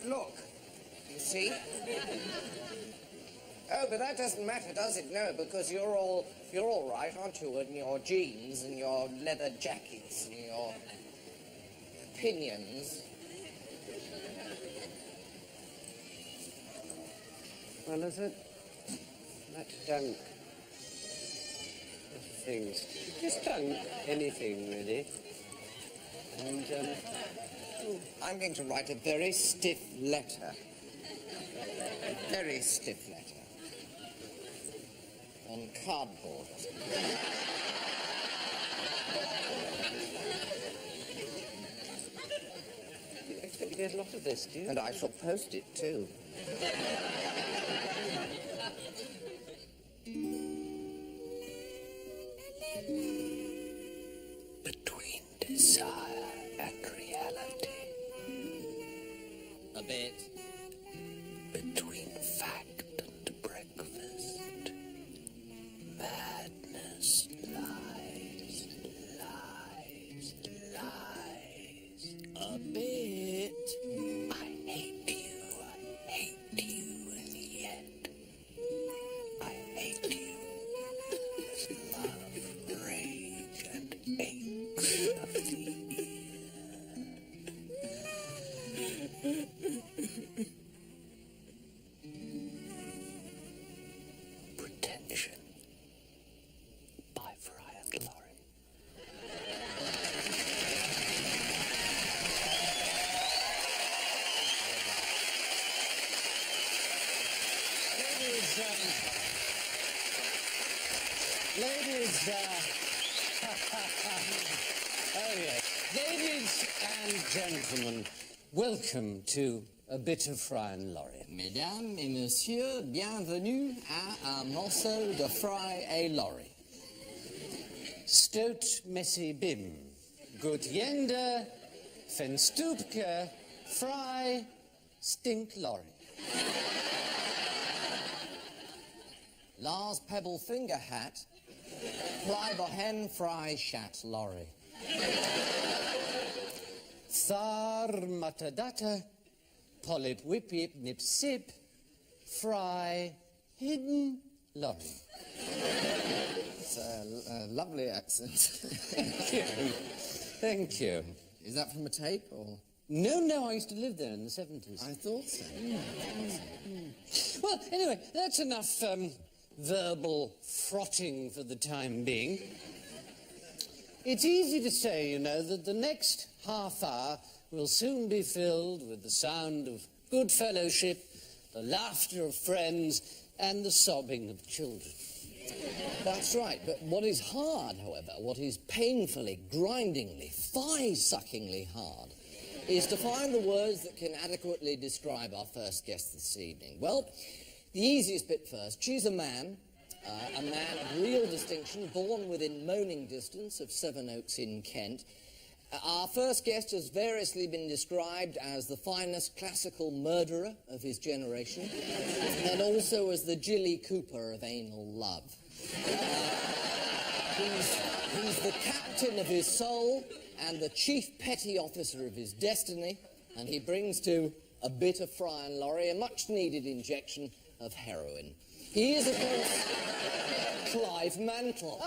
look. You see? Oh, but that doesn't matter, does it? No, because you're all right, aren't you? In your jeans and your leather jackets and your opinions. Well, is it that dunk of things? Just dunk anything, really. And, I'm going to write a very stiff letter. A very stiff letter. On cardboard. You expect to get a lot of this, do you? And I shall post it, too. Between desire and reality. A bit. Between fact and breakfast. Madness, lies, lies, lies. A bit. I hate you, and yet I hate you. Love, rage, and aches of the ear. Pretension by Fry and Laurie. Ladies and gentlemen, welcome to A Bit of Fry and Laurie. Mesdames et messieurs, bienvenue à un morceau de Fry et Laurie. Stoot Messi Bim, Gut Jende, Fenstupke, Fry, Stink Laurie. Lars Pebble Finger Hat, Fly Bohen Fry Shat Laurie. Thar Matadata, Polyp Whip Yip Nip Sip, Fry, Hidden Laurie. It's a lovely accent. Thank you. Thank you. Is that from a tape, or...? No, I used to live there in the 70s. I thought so. Well, anyway, that's enough verbal frotting for the time being. It's easy to say, you know, that the next half hour will soon be filled with the sound of good fellowship, the laughter of friends, and the sobbing of children. That's right, but what is hard, however, what is painfully, grindingly, thigh-suckingly hard, is to find the words that can adequately describe our first guest this evening. Well, the easiest bit first. She's a man of real distinction, born within moaning distance of Sevenoaks in Kent. Our first guest has variously been described as the finest classical murderer of his generation, and also as the Jilly Cooper of anal love. He's the captain of his soul and the chief petty officer of his destiny, and he brings to A Bit of Fry and Laurie a much-needed injection of heroin. He is, of course, Clive Mantle.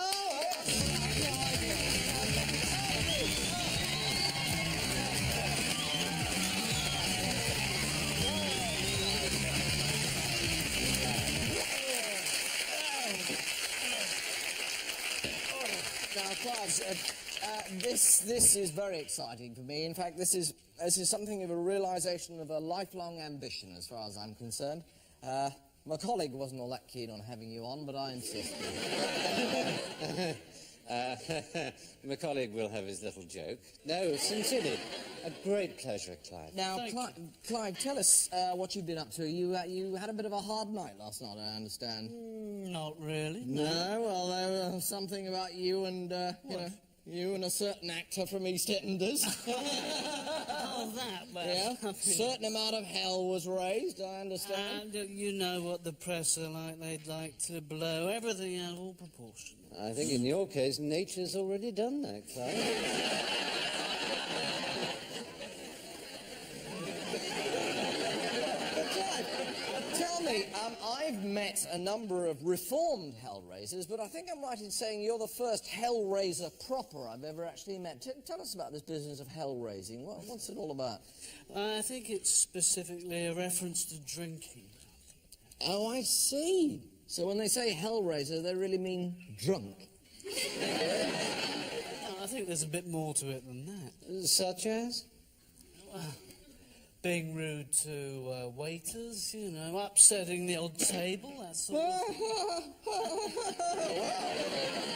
Now, Clive, this is very exciting for me. In fact, this is something of a realisation of a lifelong ambition, as far as I'm concerned. My colleague wasn't all that keen on having you on, but I insisted. My colleague will have his little joke. No, sincerely, a great pleasure, Clive. Now, Clive, tell us what you've been up to. You had a bit of a hard night last night, I understand. Not really. No? Well, there was something about you and, you and a certain actor from EastEnders. Oh, that, well... Yeah? A certain amount of hell was raised, I understand. And you know what the press are like. They'd like to blow everything out of all proportion. I think in your case, nature's already done that, Clive. I've met a number of reformed Hellraisers, but I think I'm right in saying you're the first Hellraiser proper I've ever actually met. Tell us about this business of hell-raising. What's it all about? I think it's specifically a reference to drinking. Oh, I see. So when they say Hellraiser, they really mean drunk. I think there's a bit more to it than that. Such as? Being rude to waiters, you know, upsetting the odd table, that sort of...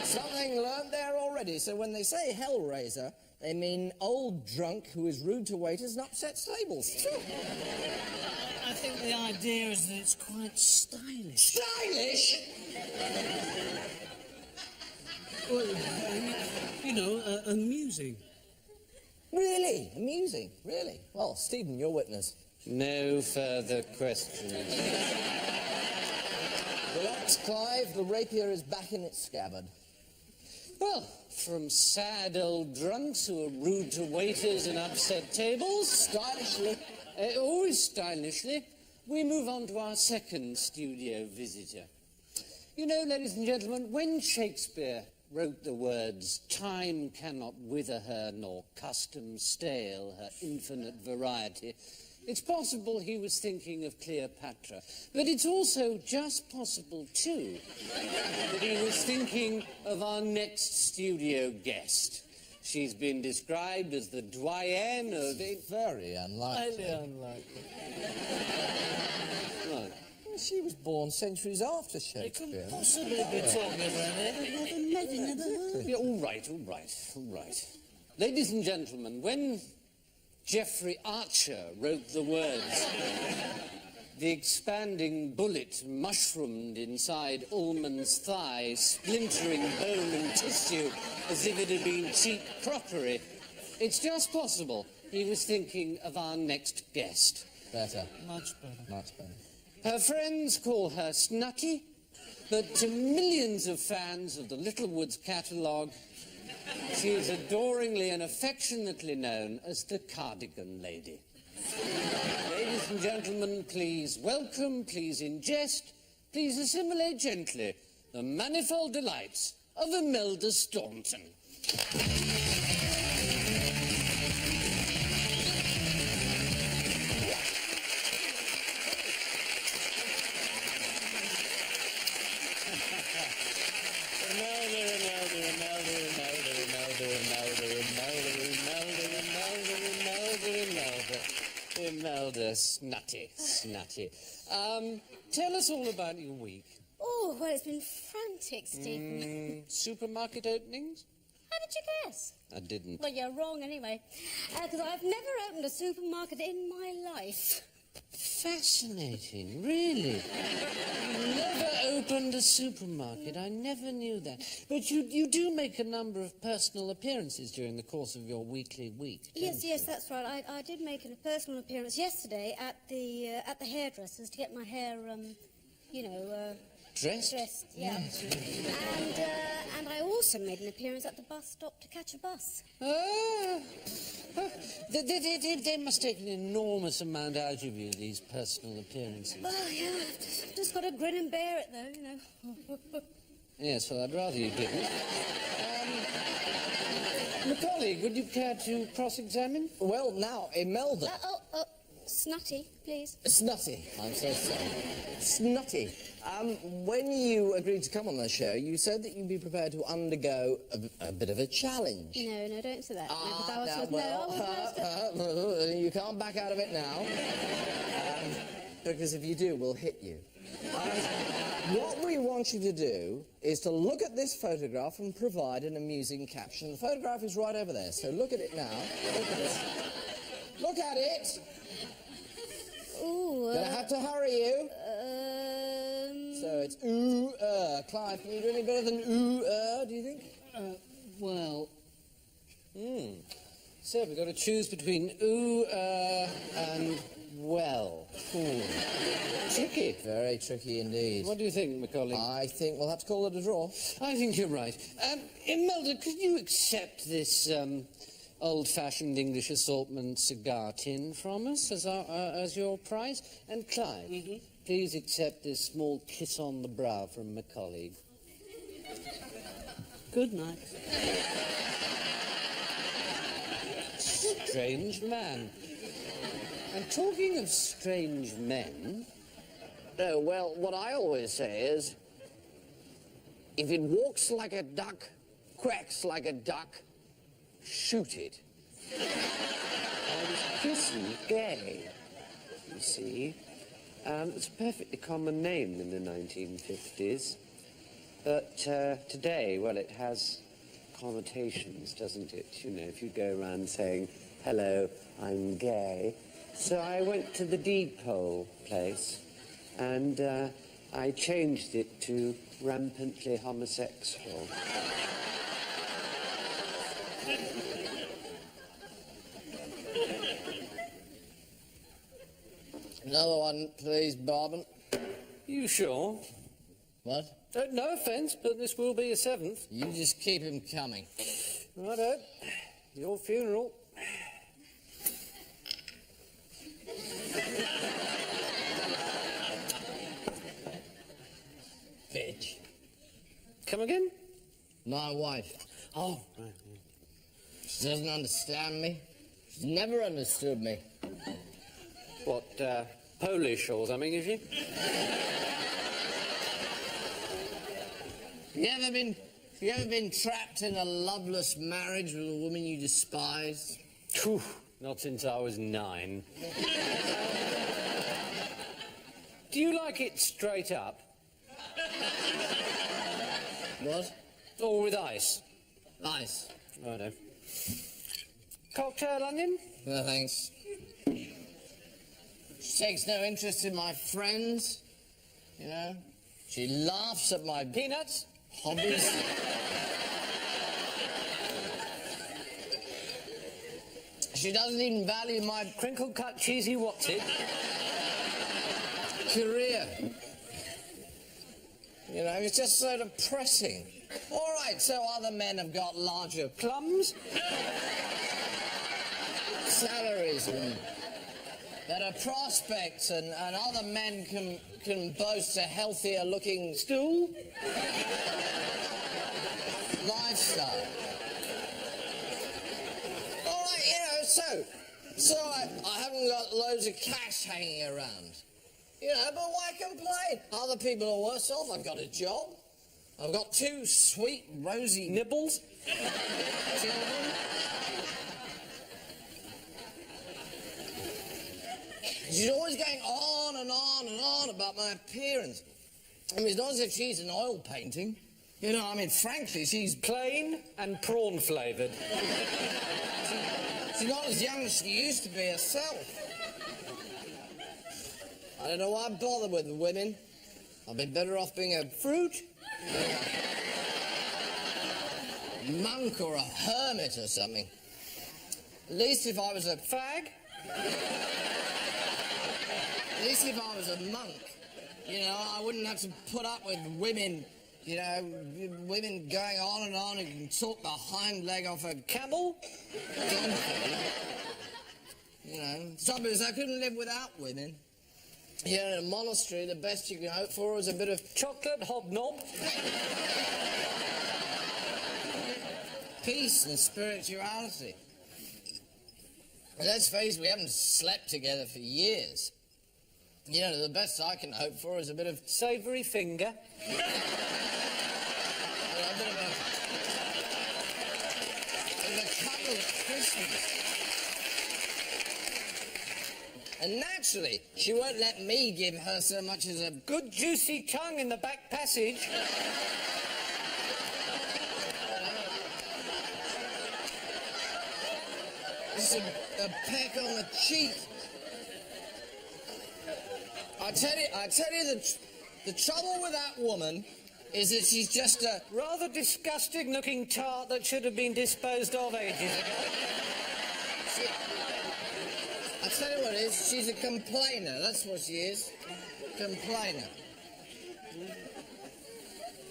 Something learnt there already. So when they say Hellraiser, they mean old drunk who is rude to waiters and upsets tables. I think the idea is that it's quite stylish. Stylish? Well, you know, amusing. Really? Amusing? Really? Well, Stephen, your witness. No further questions. Relax, Clive. The rapier is back in its scabbard. Well, from sad old drunks who are rude to waiters and upset tables, Stylishly. always stylishly, we move on to our second studio visitor. You know, ladies and gentlemen, when Shakespeare wrote the words, "Time cannot wither her, nor custom stale her infinite variety," it's possible he was thinking of Cleopatra. But it's also just possible, too, that he was thinking of our next studio guest. She's been described as the doyenne of... Very unlikely. Highly unlikely. Right. Well, she was born centuries after It Shakespeare. couldn't possibly be talking about it. Yeah, all right. Ladies and gentlemen, when Geoffrey Archer wrote the words, "The expanding bullet mushroomed inside Ullman's thigh, splintering bone and tissue as if it had been cheap crockery," it's just possible he was thinking of our next guest. Better. Much better. Much better. Her friends call her Snutty, but to millions of fans of the Littlewoods catalogue, she is adoringly and affectionately known as the Cardigan Lady. Ladies and gentlemen, please welcome, please ingest, please assimilate gently the manifold delights of Imelda Staunton. Imelda, snutty. Tell us all about your week. Oh, well, it's been frantic, Stephen. Supermarket openings? How did you guess? I didn't. Well, you're wrong anyway. Because I've never opened a supermarket in my life. Fascinating, really. Never opened a supermarket. I never knew that. But you do make a number of personal appearances during the course of your weekly week. Yes, that's right. I did make a personal appearance yesterday at the hairdresser's to get my hair, Dressed? yeah. And I also made an appearance at the bus stop to catch a bus. They must take an enormous amount out of you, these personal appearances. Well, yeah, I've just got to grin and bear it, though, you know. Yes, well, I'd rather you didn't. My colleague, would you care to cross-examine? Well, now, Imelda. Snutty, please. Snutty. I'm so sorry. Snutty. When you agreed to come on the show, you said that you'd be prepared to undergo a bit of a challenge. No, don't say that. You can't back out of it now. Because if you do, we'll hit you. What we want you to do is to look at this photograph and provide an amusing caption. The photograph is right over there, so look at it now. Look at it. Look at it! Ooh, Gonna have to hurry you. So it's ooh, Clive, can you do any better than ooh, do you think? Well... So we've got to choose between ooh, and well. Tricky. Very tricky indeed. What do you think, my colleague? I think we'll have to call it a draw. I think you're right. Imelda, could you accept this, old-fashioned English assortment cigar tin from us as your prize. And Clive, please accept this small kiss on the brow from my colleague. Good night. Strange man. And talking of strange men... Oh, well, what I always say is, if it walks like a duck, quacks like a duck, shoot it. I was christened Gay, you see. It's a perfectly common name in the 1950s. But today, well, it has connotations, doesn't it? You know, if you go around saying, hello, I'm gay. So I went to the deed poll place, and I changed it to rampantly homosexual. Another one, please, Barman. You sure? What? No offence, but this will be a seventh. You just keep him coming. Righto. Your funeral. Bitch. Come again? My wife. Oh, right. She doesn't understand me. She's never understood me. What, Polish or something, is she? You ever been trapped in a loveless marriage with a woman you despise? Phew, not since I was 9. Do you like it straight up? What? Or with ice? Ice. Righto. Cocktail onion? No, thanks. She takes no interest in my friends, you know. She laughs at my Peanuts? hobbies. She doesn't even value my Crinkle cut cheesy what's it? career. You know, it's just so depressing. All right, so other men have got larger Plums? salaries and better prospects, and other men can boast a healthier looking Stool? lifestyle. All right, you know, so I haven't got loads of cash hanging around. You know, but why complain? Other people are worse off. I've got a job. I've got 2 sweet, rosy Nibbles? children. She's always going on and on and on about my appearance. I mean, it's not as if she's an oil painting. You know, I mean, frankly, she's Plain and prawn flavoured. she's not as young as she used to be herself. I don't know why I bother with women. I'd be better off being a Fruit? monk or a hermit or something. At least if I was a Fag? At least if I was a monk, you know, I wouldn't have to put up with women, you know, women going on and on and can talk the hind leg off a Camel? donkey. You know, the trouble is I couldn't live without women. You know, in a monastery, the best you can hope for is a bit of Chocolate hobnob? peace and spirituality. And let's face it, we haven't slept together for years. You know, the best I can hope for is a bit of Savoury finger? a bit of a couple at Christmas. And naturally, she won't let me give her so much as a Good juicy tongue in the back passage? just a peck on the cheek. I tell you, the trouble with that woman is that she's just a Rather disgusting looking tart that should have been disposed of ages ago. I tell you what it is, she's a complainer. That's what she is. Complainer.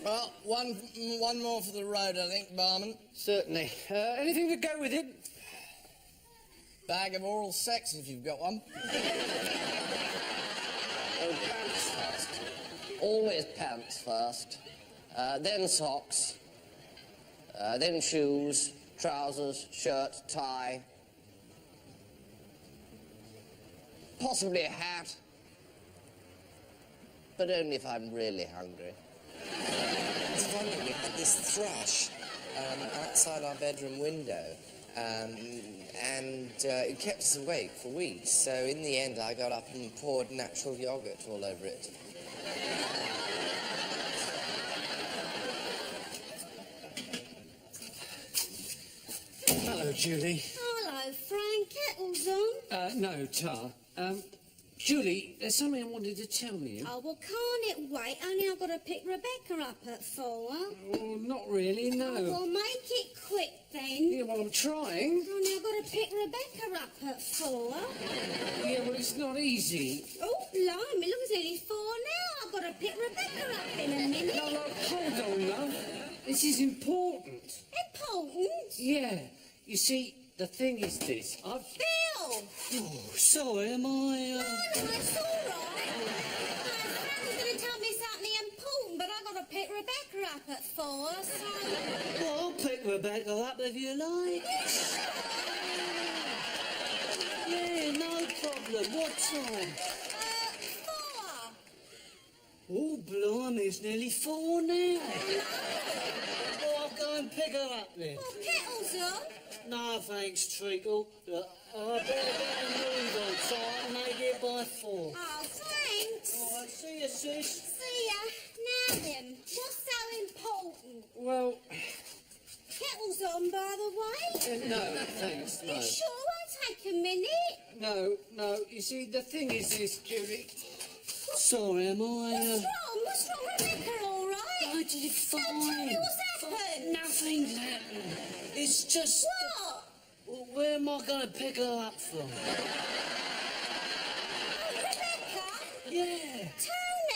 Well, one more for the road, I think, barman. Certainly. Anything to go with it? bag of oral sex if you've got one. Oh, pants first. Always pants first, then socks, then shoes, trousers, shirt, tie, possibly a hat, but only if I'm really hungry. It's funny, we had this thrush outside our bedroom window, and it kept us awake for weeks. So in the end, I got up and poured natural yogurt all over it. Hello, Julie. Hello, Frank. Kettle's on. No, Tar. Julie, there's something I wanted to tell you. Oh, well, can't it wait? Only I've got to pick Rebecca up at 4. Oh, not really, no. Oh, well, make it quick then. Yeah, well, I'm trying. Only I've got to pick Rebecca up at 4. Yeah, well, it's not easy. Oh, blimey, look, it's nearly 4 now. I've got to pick Rebecca up in a minute. No, hold on, love. This is important. Important? Yeah. You see, the thing is this. Bill! Oh, sorry, am I... No, it's all right. Frank was going to tell me something important, but I've got to pick Rebecca up at 4, so... Well, I'll pick Rebecca up if you like. Yeah, no problem. What time? 4. Oh, blimey, it's nearly 4 now. Oh, I'll go and pick her up then. Well, Kettle's on. No, thanks, Treacle. I better get a move on so I can make it by 4. Oh, thanks. All right, see you, sis. See ya. Now then, what's so important? Well, Kettle's on, by the way. no, thanks, no. You sure won't take a minute? No, you see, the thing is this, Julie. Sorry, am I... What's wrong? What's wrong, Rebecca, all right? I did it fine. Don't tell me what's happened. Nothing's happened. It's just... What? Well, where am I going to pick her up from? Oh, Rebecca? Yeah.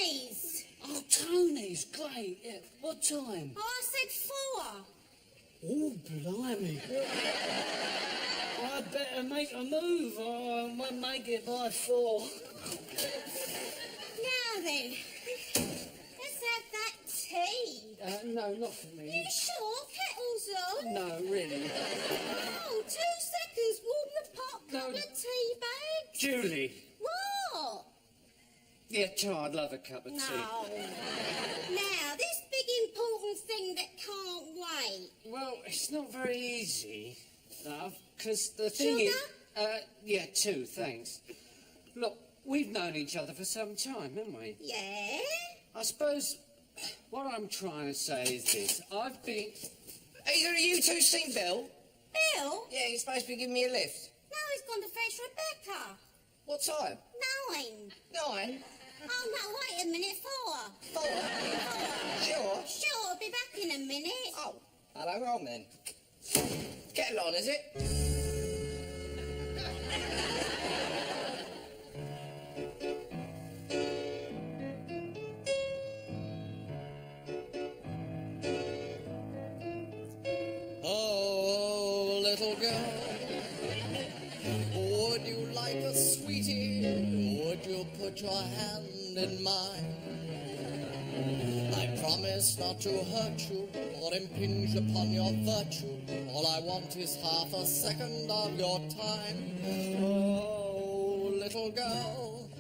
Tony's. Oh, Tony's. Great. Yeah. What time? Oh, I said 4. Oh, blimey. I better make a move or I won't make it by 4. Now then, let's have that tea. No, not for You me. sure Kettle's on? No, really. Oh, 2 seconds. Warm the pot. No. Couple of tea bags. Julie. What? Yeah, Tar, I'd love a cup of tea. No. Now, this big important thing that can't wait. Well, it's not very easy, love, because the thing is... yeah, 2, thanks. Look, we've known each other for some time, haven't we? Yeah? I suppose what I'm trying to say is this. I've been... Either of you two seen Bill? Bill? Yeah, he's supposed to be giving me a lift. No, he's gone to fetch Rebecca. What time? 9. 9? Oh, no, wait a minute. 4. 4? Sure? Sure, I'll be back in a minute. Oh, hello, wrong then. Kettle on, is it? Oh, little girl, would you like a sweetie? Would you put your hand in mine? I promise not to hurt you or impinge upon your virtue. All I want is half a second of your time. Oh, little girl,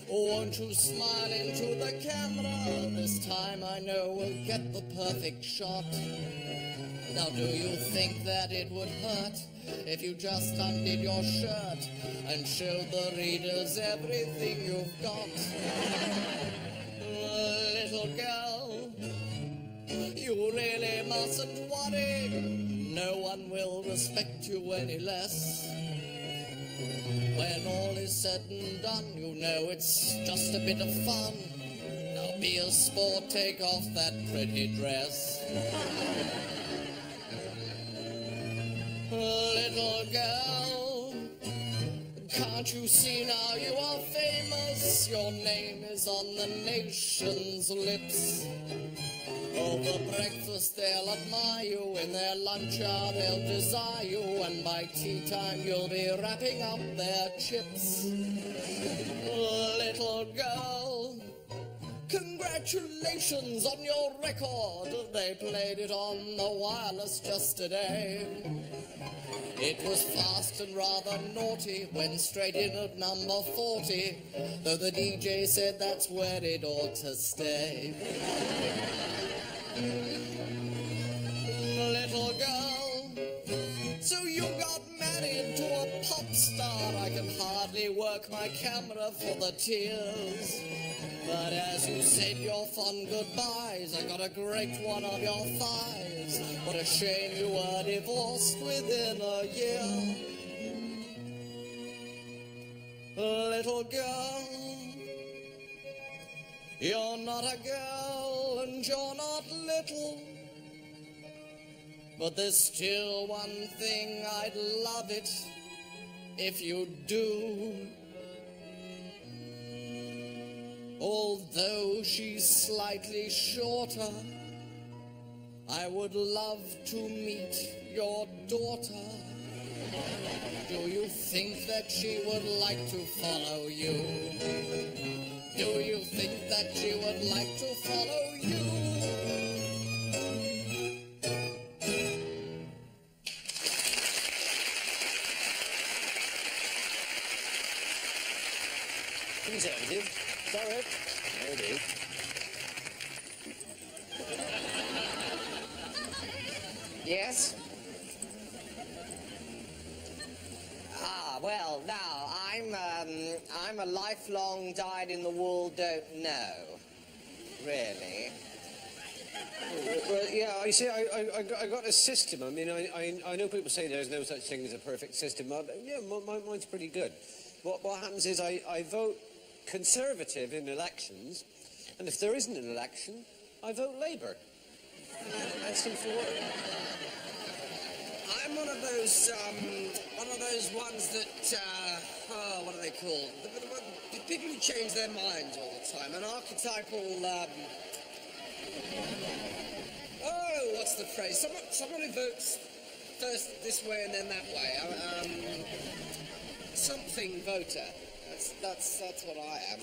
won't you smile into the camera? This time I know we'll get the perfect shot. Now do you think that it would hurt if you just undid your shirt and showed the readers everything you've got? Little girl, you really mustn't worry. No one will respect you any less. When all is said and done, you know it's just a bit of fun. Now be a sport, take off that pretty dress. Little girl, Can't you see now you are famous? Your name is on the nation's lips. Over breakfast they'll admire you, in their lunch hour they'll desire you, and by tea time you'll be wrapping up their chips. Little girl, congratulations on your record. They played it on the wireless just today. It was fast and rather naughty, went straight in at number 40, though the DJ said that's where it ought to stay. Little girl, so you got married to a pop star. I can hardly work my camera for the tears. But as you said your fond goodbyes, I got a great one of your thighs. What a shame you were divorced within a year. Little girl, you're not a girl and you're not little, but there's still one thing I'd love it if you do. Although she's slightly shorter, I would love to meet your daughter. Do you think that she would like to follow you? Do you think that she would like to follow you? Conservative. Sorry. There it is. Yes? Well, now, I'm a lifelong dyed-in-the-wool don't know. Really. Well, yeah, you see, I got a system. I mean, I know people say there's no such thing as a perfect system. Yeah, mine's pretty good. What happens is I vote Conservative in elections, and if there isn't an election, I vote Labour. That's simple work. I'm one of those ones that, what are they called? The people who change their minds all the time. An archetypal, what's the phrase? Someone who votes first this way and then that way. Something voter. That's what I am.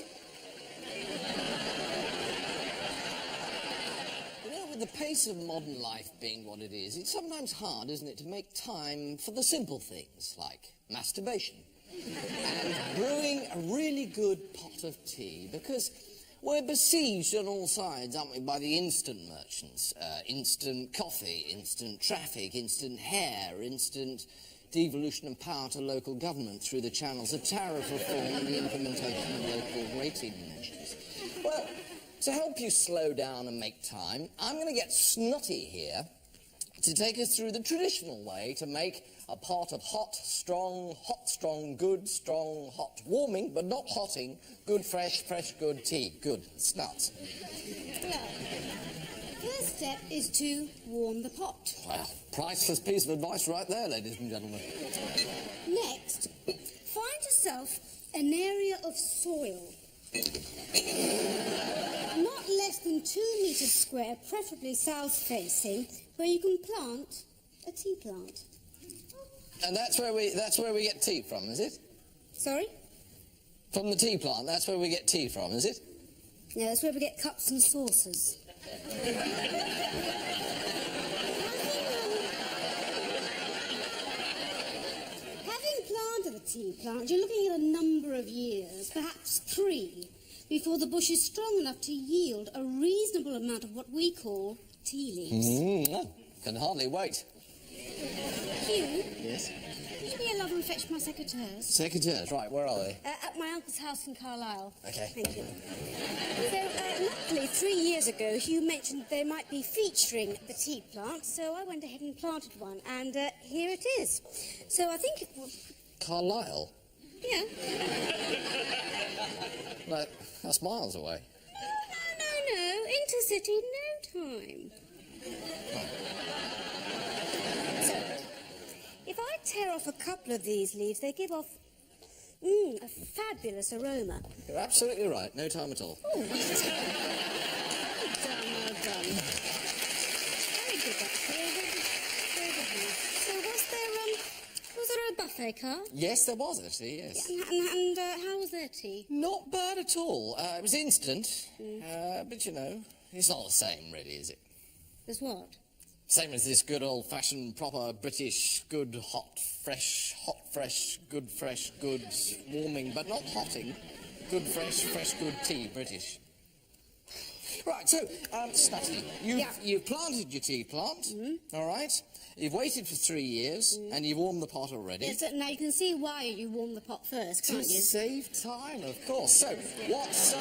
You know, with the pace of modern life being what it is, it's sometimes hard, isn't it, to make time for the simple things, like masturbation and brewing a really good pot of tea, because we're besieged on all sides, aren't we, by the instant merchants. Instant coffee, instant traffic, instant hair, instant devolution of power to local government through the channels of tariff reform and the implementation of local rating measures. Well, to help you slow down and make time, I'm going to get Snotty here to take us through the traditional way to make a pot of hot, strong, good, strong, hot, warming, but not hotting, good, fresh, good tea. Good. Snuts. Well, first step is to warm the pot. Well, priceless piece of advice right there, ladies and gentlemen. Next, find yourself an area of soil. Not less than 2 meters square, preferably south-facing, where you can plant a tea plant. And that's where we get tea from, is it? Sorry? From the tea plant, that's where we get tea from, is it? No, that's where we get cups and saucers. Having planted a tea plant, you're looking at a number of years, perhaps 3, before the bush is strong enough to yield a reasonable amount of what we call tea leaves. Can hardly wait. Hugh? Yes? Could you be a lover and fetch my secateurs? Secateurs, right, where are they? At my uncle's house in Carlisle. Okay. Thank you. So, luckily, 3 years ago, Hugh mentioned they might be featuring the tea plant, so I went ahead and planted one, and here it is. So I think... Carlisle? Yeah. Like, that's miles away. No. Intercity, no time. So, if I tear off a couple of these leaves, they give off A fabulous aroma. You're absolutely right. No time at all. Oh, well done. Very good, actually. Very good. So was there a buffet car? Yes, there was actually, yes. And how was their tea? Not bad at all. It was instant, but you know, it's not the same, really, is it? As what? Same as this good old-fashioned, proper British, good, hot, fresh, good, fresh, good, warming, but not hotting, good, fresh, good tea, British. Right, so, Snutty, you've planted your tea plant, all right? You've waited for 3 years, and you've warmed the pot already. Yes, now you can see why you warmed the pot first, can't To you? save time, of course. So, what's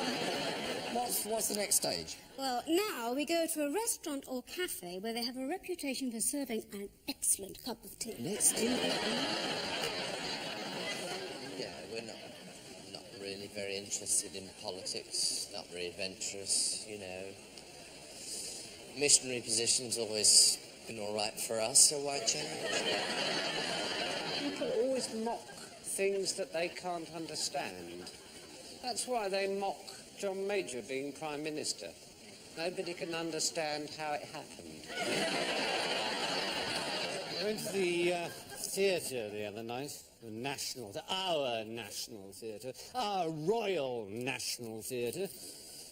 the next stage? Well, now we go to a restaurant or cafe where they have a reputation for serving an excellent cup of tea. Let's do that. Yeah, we're not really very interested in politics, not very adventurous, you know. Missionary position's always been all right for us, so why change? People always mock things that they can't understand. That's why they mock John Major being Prime Minister. Nobody can understand how it happened. I went to the theatre the other night. Our National Theatre. Our Royal National Theatre.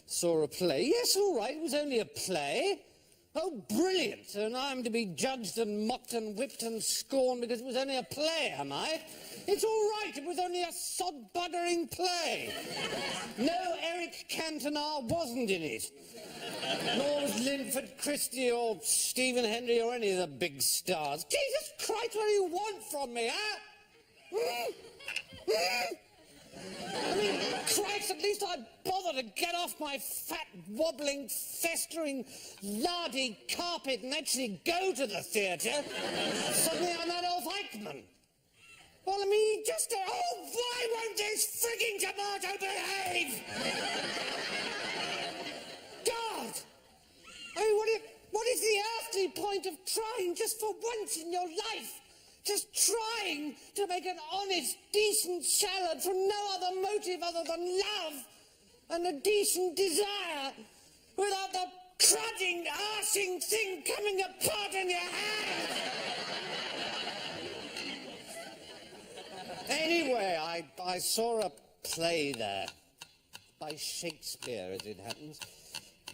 Saw a play. Yes, all right, it was only a play. Oh, brilliant! And I'm to be judged and mocked and whipped and scorned because it was only a play, am I? It's all right, it was only a sod-buggering play. No, Eric Cantona wasn't in it. Nor was Linford Christie or Stephen Hendry or any of the big stars. Jesus Christ, what do you want from me, huh? I mean, Christ, at least I'd bother to get off my fat, wobbling, festering, lardy carpet and actually go to the theatre. Suddenly I'm Adolf Eichmann. Well, I mean, he just... Oh, why won't this frigging tomato behave? God! I mean, what is the earthly point of trying just for once in your life? Just trying to make an honest, decent salad from no other motive other than love and a decent desire without the crudging, arsing thing coming apart in your hand. Anyway, I saw a play there by Shakespeare, as it happens,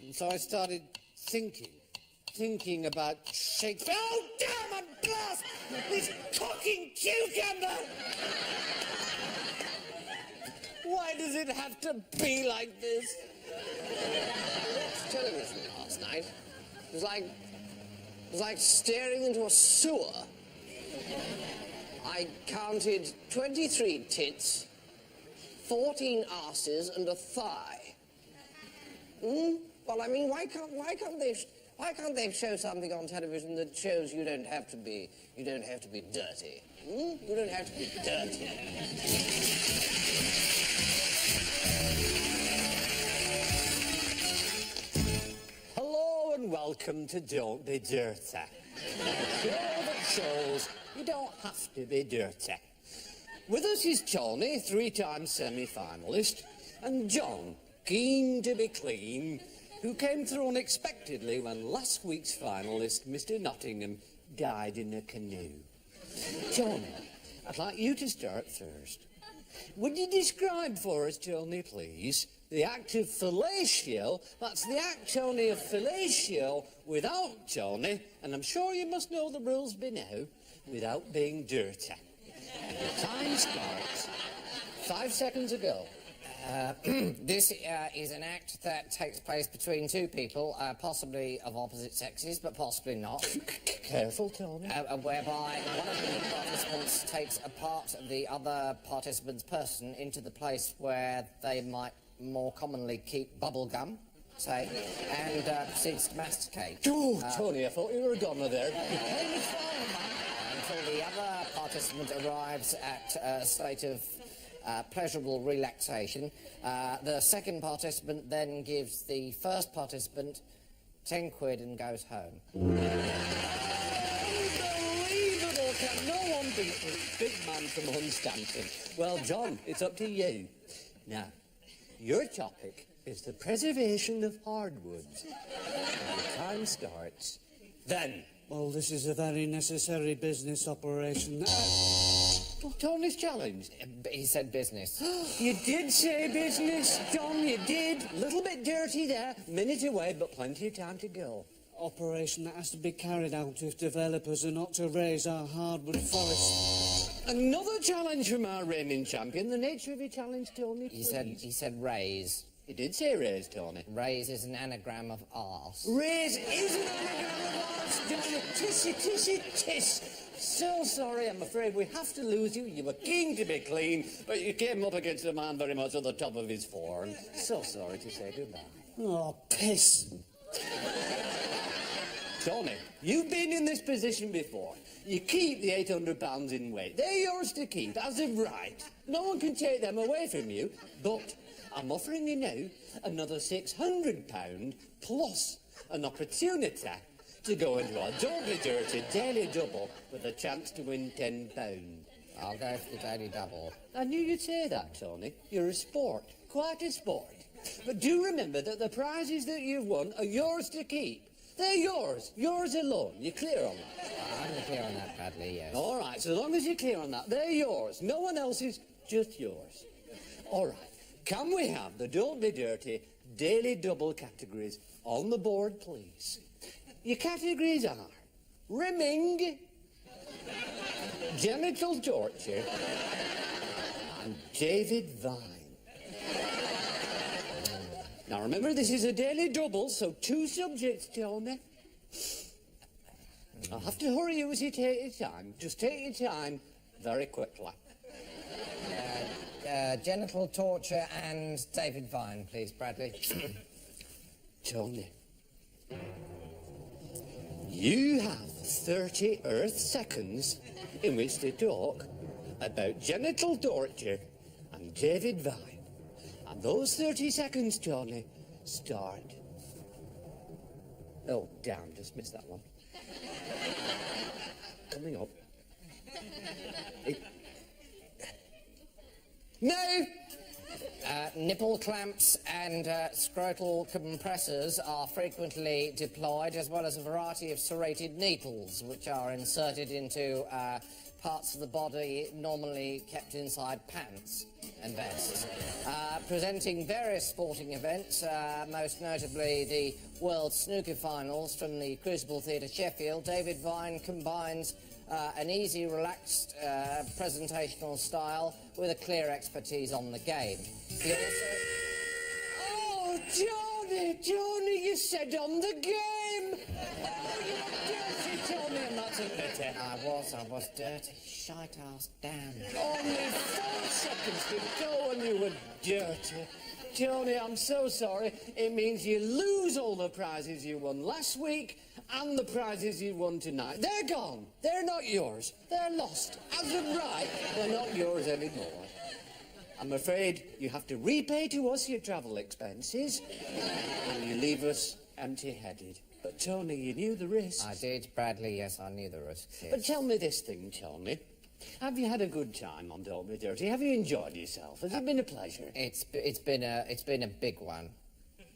and so I started thinking about Shakespeare. Oh, damn, I'm blast! This cocking cucumber! Why does it have to be like this? Television last night. It was like staring into a sewer. I counted 23 tits, 14 arses, and a thigh. Well, I mean, why can't they show something on television that shows you don't have to be dirty? You don't have to be dirty. Hello and welcome to Don't Be Dirty. The show that shows you don't have to be dirty. With us is Johnny, 3-time semi-finalist, and John, keen to be clean, who came through unexpectedly when last week's finalist, Mr. Nottingham, died in a canoe. John, I'd like you to start first. Would you describe for us, Johnny, please, the act of fellatio? That's the act, Johnny, of fellatio without, Johnny, and I'm sure you must know the rules by now, without being dirty. Time starts 5 seconds ago. This is an act that takes place between two people, possibly of opposite sexes, but possibly not. Careful, Tony. Whereby one of the participants takes a part of the other participant's person into the place where they might more commonly keep bubble gum, say, and proceeds to masticate. Oh, Tony, I thought you were a goner there. Until the other participant arrives at a state of pleasurable relaxation. The second participant then gives the first participant 10 quid and goes home. Unbelievable! Can no one big man from Hunstanton. Well, John, it's up to you. Now, your topic is the preservation of hardwoods. And the time starts then. Well, this is a very necessary business operation. Well, Tony's challenged. He said business. You did say business, John, you did. Little bit dirty there, minute away, but plenty of time to go. Operation that has to be carried out if developers are not to raise our hardwood forests. Another challenge from our reigning champion. The nature of your challenge, Tony, He please. said raise. He did say raise, Tony. Raise is an anagram of arse. Raise is an anagram of arse, Johnny. Tissy, tissy, tiss. So sorry, I'm afraid we have to lose you. You were keen to be clean, but you came up against a man very much at the top of his form. So sorry to say goodbye. Oh, piss. Tony, you've been in this position before. You keep the 800 pounds in weight. They're yours to keep, as of right. No one can take them away from you, but I'm offering you now another 600 pound plus an opportunity to go into a doubly dirty daily double with a chance to win £10. I'll go for the daily double. I knew you'd say that, Tony. You're a sport, quite a sport. But do remember that the prizes that you've won are yours to keep. They're yours alone. You clear on that? I'm clear on that, Bradley, yes. All right, so long as you're clear on that, they're yours. No one else's, just yours. All right, can we have the Don't Be Dirty daily double categories on the board, please? Your categories are rimming, genital torture, and David Vine. Now remember, this is a daily double, so 2 subjects, Tony. I'll have to hurry you as you take your time. Just take your time very quickly. Genital torture and David Vine, please, Bradley. Tony, you have 30 Earth seconds in which to talk about genital torture and David Vine. And those 30 seconds, Johnny, start. Oh, damn, just missed that one. Coming up. No! Nipple clamps and scrotal compressors are frequently deployed, as well as a variety of serrated needles, which are inserted into parts of the body normally kept inside pants and vests. Presenting various sporting events, most notably the World Snooker Finals from the Crucible Theatre, Sheffield, David Vine combines an easy, relaxed presentational style with a clear expertise on the game. He also... Oh, Johnny, you said on the game! Oh, you dirty Johnny, and that's a pity. I was dirty. Shite ass damn. Only 4 seconds to go and you were dirty. Johnny, I'm so sorry. It means you lose all the prizes you won last week and the prizes you won tonight. They're gone. They're not yours. They're lost. As of right, they're not yours anymore. I'm afraid you have to repay to us your travel expenses and you leave us empty-headed. But, Tony, you knew the risks. I did, Bradley, yes, I knew the risks. Yes. But tell me this thing, Tony. Have you had a good time on Don't Be Dirty? Have you enjoyed yourself? Has it been a pleasure? It's been a big one,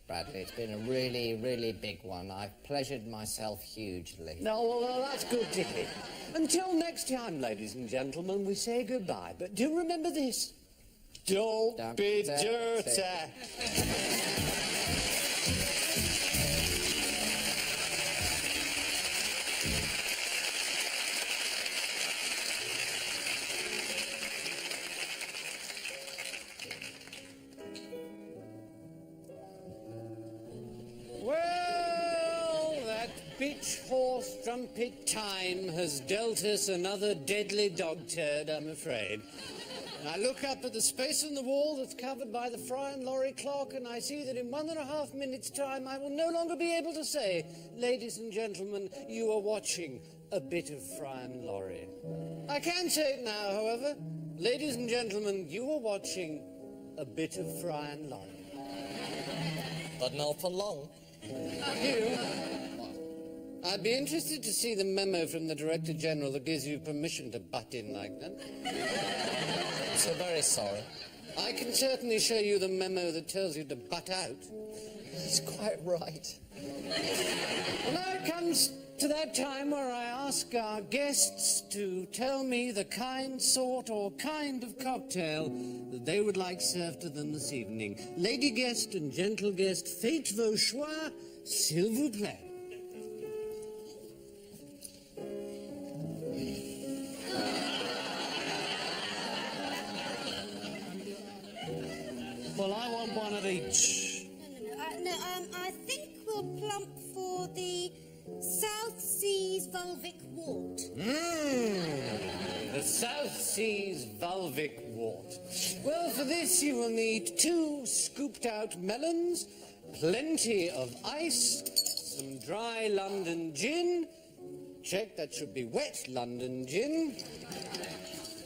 Bradley. It's been a really, really big one. I've pleasured myself hugely. No, well, that's good to hear. Until next time, ladies and gentlemen, we say goodbye. But do remember this. Don't be dirty. Well, that bitch horse trumpet time has dealt us another deadly dog turd, I'm afraid. I look up at the space on the wall that's covered by the Fry and Laurie clock, and I see that in 1.5 minutes' time I will no longer be able to say, ladies and gentlemen, you are watching a bit of Fry and Laurie. I can say it now, however. Ladies and gentlemen, you are watching a bit of Fry and Laurie. But not for long. You? I'd be interested to see the memo from the Director General that gives you permission to butt in like that. I'm so very sorry. I can certainly show you the memo that tells you to butt out. He's quite right. Well, now it comes to that time where I ask our guests to tell me the kind, sort, or kind of cocktail that they would like served to them this evening. Lady guest and gentle guest, faites vos choix, s'il vous plaît. Well, I want one of each. I think we'll plump for the South Seas Vulvic Wart. The South Seas Vulvic Wart. Well, for this you will need 2 scooped-out melons, plenty of ice, some dry London gin. Check, that should be wet London gin.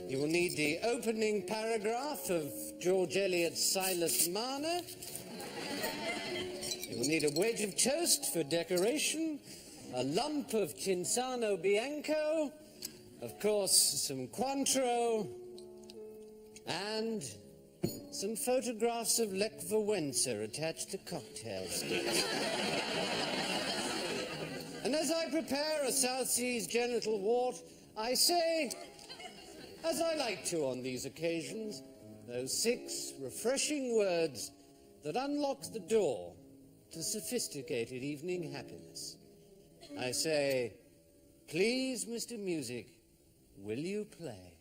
You will need the opening paragraph of George Eliot's Silas Marner. You will need a wedge of toast for decoration, a lump of Cinzano Bianco, of course some Cointreau, and some photographs of Lech Wałęsa attached to cocktail sticks. And as I prepare a South Seas genital wart, I say, as I like to on these occasions, those 6 refreshing words that unlock the door to sophisticated evening happiness. I say, please, Mr. Music, will you play?